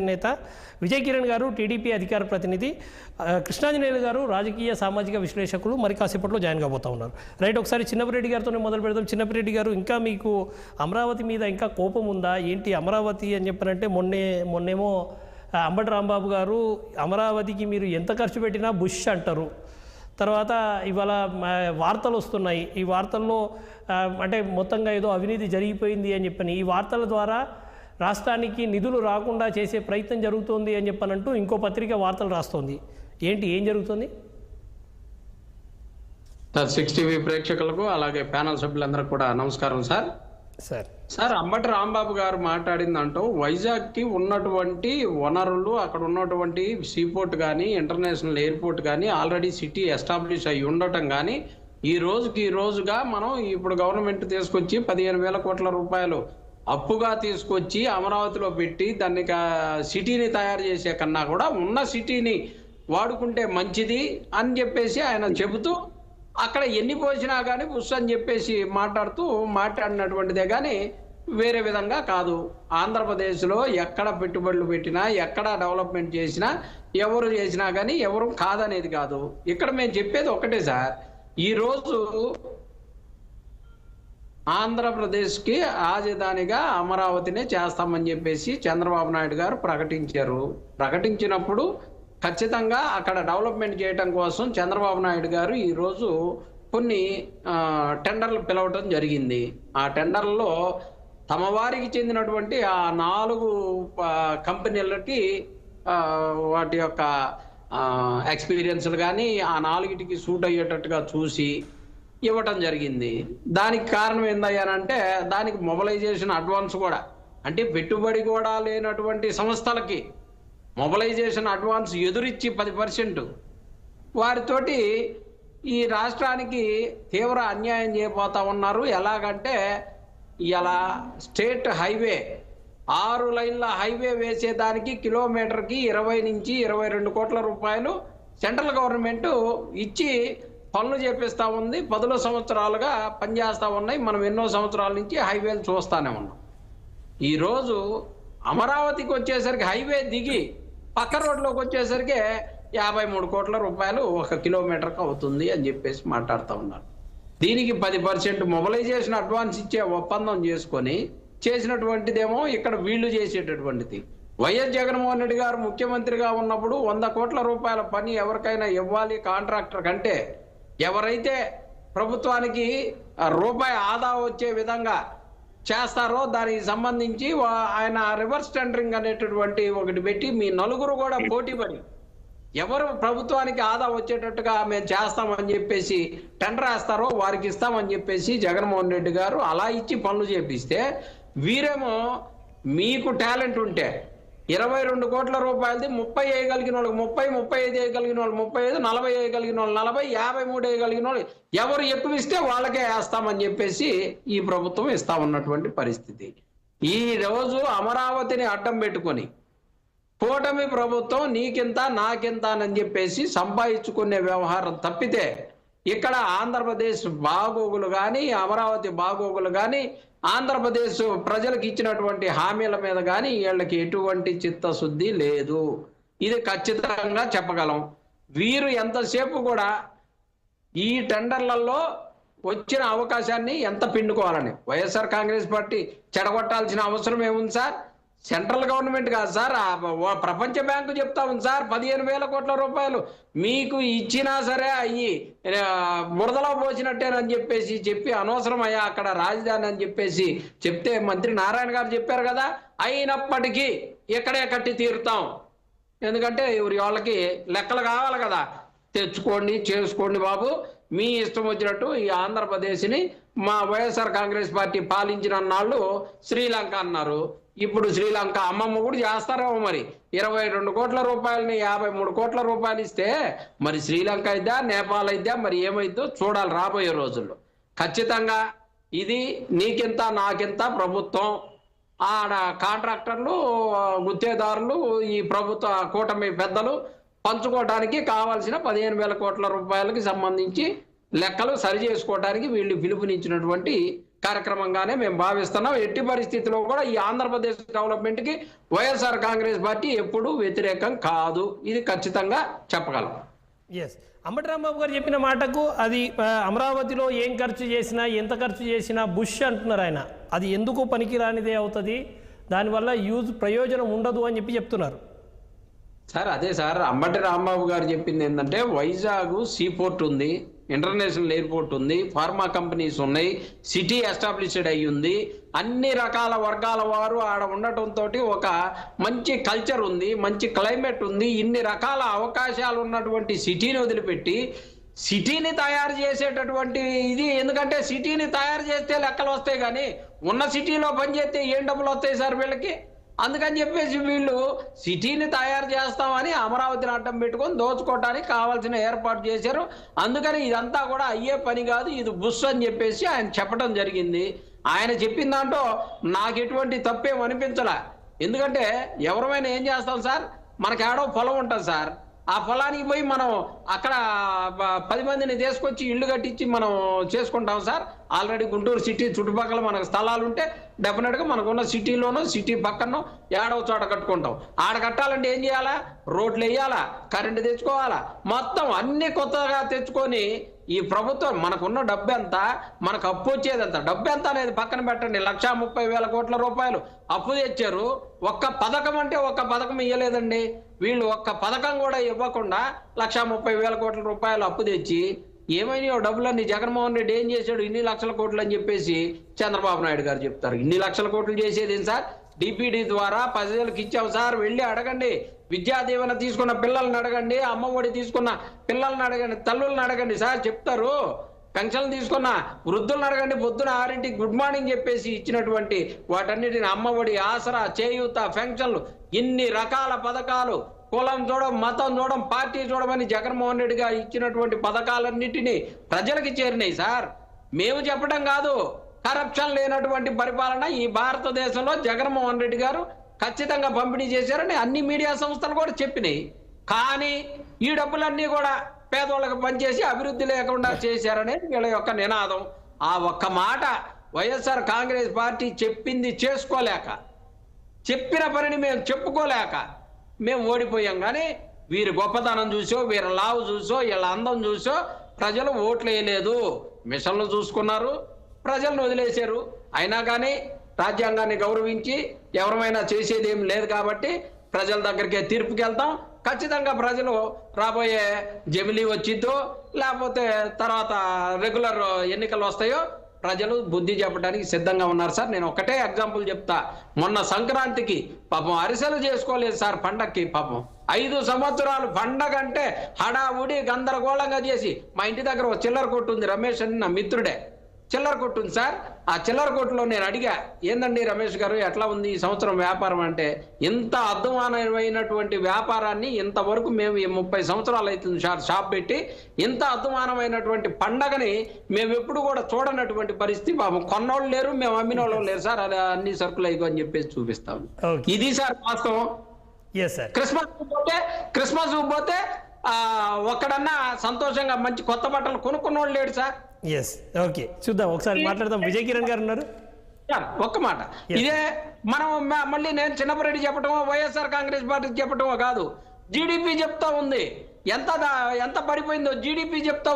నేత విజయ్ కిరణ్ గారు టీడీపీ అధికార ప్రతినిధి, కృష్ణాంజనేయులు గారు రాజకీయ సామాజిక విశ్లేషకులు మరి కాసేపట్లో జాయిన్ కాబోతా ఉన్నారు. రైట్, ఒకసారి చిన్నపిరెడ్డి గారితోనే మొదలు పెడదాం. చిన్నపిరెడ్డి గారు, ఇంకా మీకు అమరావతి మీద ఇంకా కోపం ఉందా ఏంటి? అమరావతి అని చెప్పారంటే మొన్నేమో అంబటి రాంబాబు గారు అమరావతికి మీరు ఎంత ఖర్చు పెట్టినా బుష్ అంటారు. తర్వాత ఇవాళ వార్తలు వస్తున్నాయి, ఈ వార్తల్లో అంటే మొత్తంగా ఏదో అవినీతి జరిగిపోయింది అని చెప్పని, ఈ వార్తల ద్వారా రాష్ట్రానికి నిధులు రాకుండా చేసే ప్రయత్నం జరుగుతోంది అని చెప్పనంటూ ఇంకో పత్రిక వార్తలు రాస్తోంది. ఏంటి, ఏం జరుగుతుంది? సార్ 6TV ప్రేక్షకులకు అలాగే ప్యానల్ సభ్యులందరికీ కూడా నమస్కారం సార్. సార్ అంబటి రాంబాబు గారు మాట్లాడిందంటూ వైజాగ్కి ఉన్నటువంటి వనరులు, అక్కడ ఉన్నటువంటి సీపోర్ట్ కానీ ఇంటర్నేషనల్ ఎయిర్పోర్ట్ కానీ ఆల్రెడీ సిటీ ఎస్టాబ్లిష్ అయి ఉండటం కానీ ఈ రోజుగా మనం ఇప్పుడు గవర్నమెంట్ తీసుకొచ్చి 15,000 కోట్ల రూపాయలు అప్పుగా తీసుకొచ్చి అమరావతిలో పెట్టి దాన్ని సిటీని తయారు చేసే కన్నా కూడా ఉన్న సిటీని వాడుకుంటే మంచిది అని చెప్పేసి ఆయన చెబుతూ అక్కడ ఎన్ని పోసినా కానీ బుస్ అని చెప్పేసి మాట్లాడినటువంటిదే కానీ వేరే విధంగా కాదు. ఆంధ్రప్రదేశ్లో ఎక్కడ పెట్టుబడులు పెట్టినా, ఎక్కడ డెవలప్మెంట్ చేసినా, ఎవరు చేసినా కానీ ఎవరు కాదనేది కాదు. ఇక్కడ మేము చెప్పేది ఒకటే సార్, ఈరోజు ఆంధ్రప్రదేశ్కి రాజధానిగా అమరావతినే చేస్తామని చెప్పేసి చంద్రబాబు నాయుడు గారు ప్రకటించారు. ప్రకటించినప్పుడు ఖచ్చితంగా అక్కడ డెవలప్మెంట్ చేయడం కోసం చంద్రబాబు నాయుడు గారు ఈరోజు కొన్ని టెండర్లు పిలవటం జరిగింది. ఆ టెండర్లలో తమ వారికి చెందినటువంటి ఆ 4 కంపెనీలకి వాటి యొక్క ఎక్స్పీరియన్స్లు కానీ ఆ 4టికి సూట్ అయ్యేటట్టుగా చూసి ఇవ్వటం జరిగింది. దానికి కారణం ఏందయ్యానంటే దానికి మొబలైజేషన్ అడ్వాన్స్ కూడా, అంటే పెట్టుబడి కూడా లేనటువంటి సంస్థలకి మొబలైజేషన్ అడ్వాన్స్ ఎదురిచ్చి 10% వారితోటి ఈ రాష్ట్రానికి తీవ్ర అన్యాయం చేయబోతా ఉన్నారు. ఎలాగంటే ఇలా స్టేట్ హైవే 6 లైన్ల హైవే వేసేదానికి కిలోమీటర్కి 20 నుంచి 22 కోట్ల రూపాయలు సెంట్రల్ గవర్నమెంట్ ఇచ్చి పనులు చేపిస్తూ ఉంది. 10 సంవత్సరాలుగా పనిచేస్తూ ఉన్నాయి. మనం ఎన్నో సంవత్సరాల నుంచి హైవేలు చూస్తూనే ఉన్నాం. ఈరోజు అమరావతికి వచ్చేసరికి హైవే దిగి పక్క రోడ్లోకి వచ్చేసరికి 53 కోట్ల రూపాయలు 1 కిలోమీటర్కి అవుతుంది అని చెప్పేసి మాట్లాడుతూ ఉన్నారు. దీనికి 10% మొబలైజేషన్ అడ్వాన్స్ ఇచ్చే ఒప్పందం చేసుకొని చేసినటువంటిదేమో ఇక్కడ వీళ్ళు చేసేటటువంటిది. వైఎస్ జగన్మోహన్ రెడ్డి గారు ముఖ్యమంత్రిగా ఉన్నప్పుడు 100 కోట్ల రూపాయల పని ఎవరికైనా ఇవ్వాలి కాంట్రాక్టర్ కంటే, ఎవరైతే ప్రభుత్వానికి రూపాయి ఆదా వచ్చే విధంగా చేస్తారో దానికి సంబంధించి ఆయన రివర్స్ టెండరింగ్ అనేటటువంటి ఒకటి పెట్టి మీ నలుగురు కూడా పోటీ పడి ఎవరు ప్రభుత్వానికి ఆదా వచ్చేటట్టుగా మేము చేస్తామని చెప్పేసి టెండర్ వేస్తారో వారికి ఇస్తామని చెప్పేసి జగన్మోహన్ రెడ్డి గారు అలా ఇచ్చి పనులు చేపిస్తే, వీరేమో మీకు టాలెంట్ ఉంటే 22 కోట్ల రూపాయలది 30 వేయగలిగిన వాళ్ళకి 30, 35 వేయగలిగిన వాళ్ళు 35, 40 వేయగలిగిన వాళ్ళు 40, 53 వేయగలిగిన వాళ్ళు ఎవరు ఎక్కువ ఇస్తే వాళ్ళకే వేస్తామని చెప్పేసి ఈ ప్రభుత్వం ఇస్తా ఉన్నటువంటి పరిస్థితి. ఈ రోజు అమరావతిని అడ్డం పెట్టుకొని కూటమి ప్రభుత్వం నీకింత నాకింత అని చెప్పేసి సంపాదించుకునే వ్యవహారం తప్పితే ఇక్కడ ఆంధ్రప్రదేశ్ బాగోగులు కానీ, అమరావతి బాగోగులు కానీ, ఆంధ్రప్రదేశ్ ప్రజలకు ఇచ్చినటువంటి హామీల మీద కానీ వీళ్ళకి ఎటువంటి చిత్తశుద్ధి లేదు. ఇది ఖచ్చితంగా చెప్పగలం. వీరు ఎంతసేపు కూడా ఈ టెండర్లలో వచ్చిన అవకాశాన్ని ఎంత పిండుకోవాలని వైఎస్ఆర్ కాంగ్రెస్ పార్టీ చెడగొట్టాల్సిన అవసరం ఏముంది సార్? సెంట్రల్ గవర్నమెంట్ కాదు సార్, ప్రపంచ బ్యాంకు చెప్తా ఉంది సార్ 15,000 కోట్ల రూపాయలు మీకు ఇచ్చినా సరే అయ్యి బురదలో పోసినట్టేనని చెప్పేసి చెప్పి అనవసరం అయ్యా అక్కడ రాజధాని అని చెప్పేసి చెప్తే మంత్రి నారాయణ గారు చెప్పారు కదా, అయినప్పటికీ ఇక్కడే కట్టి తీరుతాం. ఎందుకంటే వాళ్ళకి లెక్కలు కావాలి కదా, తెచ్చుకోండి చేసుకోండి బాబు, మీ ఇష్టం వచ్చినట్టు ఈ ఆంధ్రప్రదేశ్ని మా వైఎస్ఆర్ కాంగ్రెస్ పార్టీ పాలించిన నాళ్ళు శ్రీలంక అన్నారు. ఇప్పుడు శ్రీలంక అమ్మమ్మ కూడా చేస్తారేమో. మరి 22 కోట్ల రూపాయలని 53 కోట్ల రూపాయలు ఇస్తే మరి శ్రీలంక అయిద్దా, నేపాల్ అయిద్దా, మరి ఏమైద్దో చూడాలి రాబోయే రోజుల్లో. ఖచ్చితంగా ఇది నీకింత నాకింత ప్రభుత్వం, ఆడ కాంట్రాక్టర్లు, గుత్తేదారులు, ఈ ప్రభుత్వ కూటమి పెద్దలు పంచుకోవడానికి కావాల్సిన 15,000 కోట్ల రూపాయలకి సంబంధించి లెక్కలు సరి చేసుకోవడానికి వీళ్ళు పిలుపునిచ్చినటువంటి కార్యక్రమంగానే మేము భావిస్తున్నాం. ఎట్టి పరిస్థితిలో కూడా ఈ ఆంధ్రప్రదేశ్ డెవలప్మెంట్ కి వైఎస్ఆర్ కాంగ్రెస్ పార్టీ ఎప్పుడూ వ్యతిరేకం కాదు. ఇది ఖచ్చితంగా చెప్పగలం. ఎస్, అంబటి రాంబాబు గారు చెప్పిన మాటకు అది అమరావతిలో ఏం ఖర్చు చేసినా ఎంత ఖర్చు చేసినా బుష్ అంటున్నారు ఆయన. అది ఎందుకు పనికిరానిదే అవుతుంది, దానివల్ల ప్రయోజనం ఉండదు అని చెప్తున్నారు. సార్ అదే సార్, అంబటి రాంబాబు గారు చెప్పింది ఏంటంటే వైజాగ్ సీపోర్ట్ ఉంది, ఇంటర్నేషనల్ ఎయిర్పోర్ట్ ఉంది, ఫార్మా కంపెనీస్ ఉన్నాయి, సిటీ ఎస్టాబ్లిష్డ్ అయ్యి ఉంది, అన్ని రకాల వర్గాల వారు ఆడ ఉండటంతో ఒక మంచి కల్చర్ ఉంది, మంచి క్లైమేట్ ఉంది. ఇన్ని రకాల అవకాశాలు ఉన్నటువంటి సిటీని వదిలిపెట్టి సిటీని తయారు చేసేటటువంటి ఇది, ఎందుకంటే సిటీని తయారు చేస్తే లెక్కలు వస్తాయి కానీ ఉన్న సిటీలో పనిచేస్తే ఏం డబ్బులు వస్తాయి సార్ వీళ్ళకి? అందుకని చెప్పేసి వీళ్ళు సిటీని తయారు చేస్తామని అమరావతిని అడ్డం పెట్టుకొని దోచుకోవడానికి కావాల్సిన ఏర్పాటు చేశారు. అందుకని ఇదంతా కూడా అయ్యే పని కాదు, ఇది బుస్ అని చెప్పేసి ఆయన చెప్పడం జరిగింది. ఆయన చెప్పిన దాంట్లో నాకు ఎటువంటి తప్పేం అనిపించలే. ఎందుకంటే ఎవరైనా ఏం చేస్తాం సార్, మనకి ఏడో పొలం ఉంటుంది సార్, ఆ పొలానికి పోయి మనం అక్కడ 10 మందిని తీసుకొచ్చి ఇల్లు కట్టించి మనం చేసుకుంటాం సార్. ఆల్రెడీ గుంటూరు సిటీ చుట్టుపక్కల మనకు స్థలాలు ఉంటే డెఫినెట్గా మనకున్న సిటీలోనూ సిటీ పక్కన ఏడవ చోట కట్టుకుంటాం. ఆడ కట్టాలంటే ఏం చేయాలా? రోడ్లు వేయాలా, కరెంటు తెచ్చుకోవాలా, మొత్తం అన్ని కొత్తగా తెచ్చుకొని ఈ ప్రభుత్వం మనకున్న డబ్బు ఎంత, మనకు అప్పు వచ్చేది ఎంత, డబ్బు ఎంత అనేది పక్కన పెట్టండి. 1,30,000 కోట్ల రూపాయలు అప్పు తెచ్చారు. ఒక్క పథకం అంటే ఒక్క పథకం ఇవ్వలేదండి వీళ్ళు. ఒక్క పథకం కూడా ఇవ్వకుండా 1,30,000 కోట్ల రూపాయలు అప్పు తెచ్చి ఏమైనా డబ్బులన్నీ జగన్మోహన్ రెడ్డి ఏం చేశాడు, ఇన్ని లక్షల కోట్లు అని చెప్పేసి చంద్రబాబు నాయుడు గారు చెప్తారు. ఇన్ని లక్షల కోట్లు చేసేది ఏం సార్? డిపిడి ద్వారా ప్రజలకు ఇచ్చాం సార్, వెళ్ళి అడగండి. విద్యా దీవెన తీసుకున్న పిల్లల్ని అడగండి, అమ్మఒడి తీసుకున్న పిల్లల్ని అడగండి, తల్లుల్ని అడగండి సార్ చెప్తారు. పెన్షన్లు తీసుకున్న వృద్ధులను అడగండి, పొద్దున 6ంటికి గుడ్ మార్నింగ్ చెప్పేసి ఇచ్చినటువంటి వాటన్నిటిని అమ్మఒడి, ఆసరా, చేయూత, పెన్షన్లు, ఇన్ని రకాల పథకాలు, కులం చూడం, మతం చూడం, పార్టీ చూడమని జగన్మోహన్ రెడ్డి గారు ఇచ్చినటువంటి పథకాలన్నిటినీ ప్రజలకి చేరినాయి సార్. మేము చెప్పడం కాదు, కరప్షన్ లేనటువంటి పరిపాలన ఈ భారతదేశంలో జగన్మోహన్ రెడ్డి గారు ఖచ్చితంగా పంపిణీ చేశారని అన్ని మీడియా సంస్థలు కూడా చెప్పినాయి. కానీ ఈ డబ్బులన్నీ కూడా పేదవాళ్ళకి పనిచేసి అభివృద్ధి లేకుండా చేశారనేది వీళ్ళ యొక్క నినాదం. ఆ ఒక్క మాట వైఎస్ఆర్ కాంగ్రెస్ పార్టీ చెప్పింది చేసుకోలేక, చెప్పిన పనిని మేము చెప్పుకోలేక మేము ఓడిపోయాం. కానీ వీరి గొప్పతనం చూసో, వీరి లావు చూసో, వీళ్ళ అందం చూసో ప్రజలు ఓట్లు వేయలేదు. మిషన్లు చూసుకున్నారు, ప్రజలను వదిలేశారు. అయినా కానీ రాజ్యాంగాన్ని గౌరవించి ఎవరైనా చేసేది ఏం లేదు కాబట్టి ప్రజల దగ్గరికే తీర్పుకి వెళ్తాం. ఖచ్చితంగా ప్రజలు రాబోయే జమిలీ వచ్చిద్దో లేకపోతే తర్వాత రెగ్యులర్ ఎన్నికలు వస్తాయో ప్రజలు బుద్ధి చెప్పడానికి సిద్ధంగా ఉన్నారు సార్. నేను ఒకటే ఎగ్జాంపుల్ చెప్తా. మొన్న సంక్రాంతికి పాపం అరిసెలు చేసుకోలేదు సార్ పండక్కి. పాపం 5 సంవత్సరాలు పండగ అంటే హడావుడి గందరగోళంగా చేసి, మా ఇంటి దగ్గర ఒక చిల్లర కొట్టు ఉంది, రమేష్ అని నా మిత్రుడే చిల్లర కొట్టు ఉంది సార్. ఆ చిల్లర కొట్టులో నేను అడిగా, ఏందండి రమేష్ గారు ఎట్లా ఉంది ఈ సంవత్సరం వ్యాపారం అంటే, ఇంత అద్భుతమైనటువంటి వ్యాపారాన్ని ఇంతవరకు మేము 30 సంవత్సరాలు అవుతుంది సార్ షాప్ పెట్టి, ఇంత అద్భుతమైనటువంటి పండగని మేము ఎప్పుడు కూడా చూడనటువంటి పరిస్థితి. పాపం కొన్నోళ్ళు లేరు, మేము అమ్మిన వాళ్ళు లేరు సార్, అది అన్ని సరుకులు అయిపో అని చెప్పేసి చూపిస్తాం. ఇది సార్ వాస్తవం. క్రిస్మస్ పోతే ఒక్కడన్నా సంతోషంగా మంచి కొత్త బట్టలు కొనుక్కున్నోళ్ళు లేడు సార్. ఎస్, ఓకే, చూద్దాం, ఒకసారి మాట్లాడదాం. విజయ్ కిరణ్ గారు ఉన్నారు. ఒక్క మాట, ఇదే మనం మళ్ళీ నేను చిన్నపరెడ్డి చెప్పటమో వైఎస్ఆర్ కాంగ్రెస్ పార్టీ చెప్పటమో కాదు, జీడిపి చెప్తా ఉంది. ఎంత పడిపోయిందో జీడిపి చెప్తా